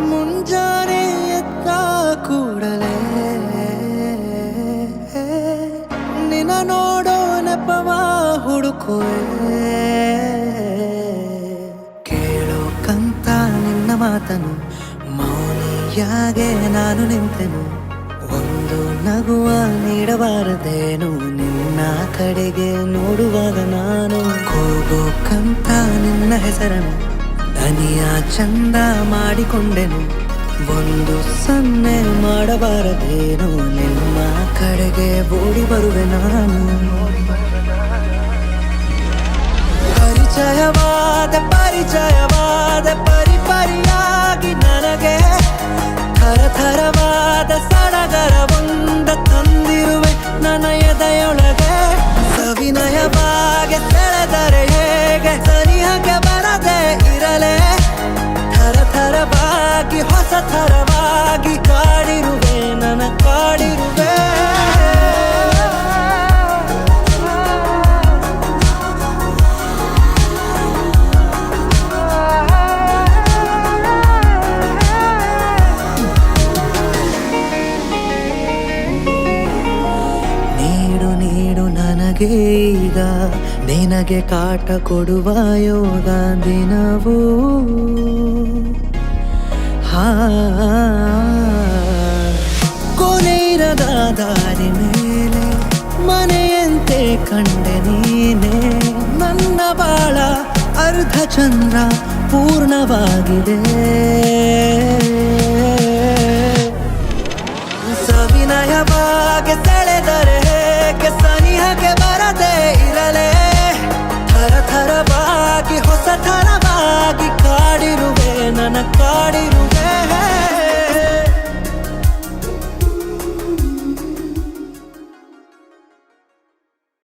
ಮುಂಜಾನೆ ಎದ್ದ ಕೂಡಲೇ ನಿನ್ನ ನೋಡೋ ನೆಪವ ಹುಡುಕುವೆ. ಕೇಳೋಕಂತ ನಿನ್ನ ಮಾತನು ಮೌನಿಯಾಗೆ ನಾನು ನಿಂತೆನು. ಒಂದು ನಗುವ ನೀಡಬಾರದೇನು ನಿನ್ನ ಕಡೆಗೆ ನೋಡುವಾಗ ನಾನು. ಕೂಗೋಕಂತ ನಿನ್ನ ಹೆಸರನ್ನು ದನಿಯ ಚಂದ ಮಾಡಿಕೊಂಡೆನು. ಒಂದು ಸನ್ನೆ ಮಾಡಬಾರದೇನು ನಿಮ್ಮ ಕಡೆಗೆ ಓಡಿ ಬರುವೆ ನಾನು. ಪರಿಚಯವಾದ ಪರಿಪರಿಯಾಗಿ ನನಗೆ ಥರಥರವಾದ ಸಡಗರವೊಂದ ತಂದಿರುವೆ ನನ್ನ ಎದೆಯೊಳಗೆ. ಸವಿನಯವಾಗಿ ಸೆಳೆದರೆ ಹೇಗೆ ಸನಿಹಕ್ಕೆ ಬರದೆ ಇರಲೇ. ಥರಥರವಾಗಿ ಹೊಸ ಥರವಾಗಿ ಕಾಡಿರುವೆ ನನ್ನ ಕಾಡಿರುವೆ. ಈಗ ನಿನಗೆ ಕಾಟ ಕೊಡುವ ಯೋಗ ದಿನವೂ ಕೊನೆಯಿರದ ದಾರಿ ಮೇಲೆ ಮನೆಯಂತೆ ಕಂಡೆ ನೀನೆ. ನನ್ನ ಬಾಳ ಅರ್ಧ ಚಂದ್ರ ಪೂರ್ಣವಾಗಿದೆ. ಸವಿನಯವಾಗಿ ಸೆಳೆದರೆ ಹೇಗೆ ಸನಿಹಕ್ಕೆ ಬರದೆ ಇರಲೇ. ಥರಥರವಾಗಿ ಹೊಸ ಥರವಾಗಿ ಕಾಡಿರುವೆ ನನ್ನ ಕಾಡಿ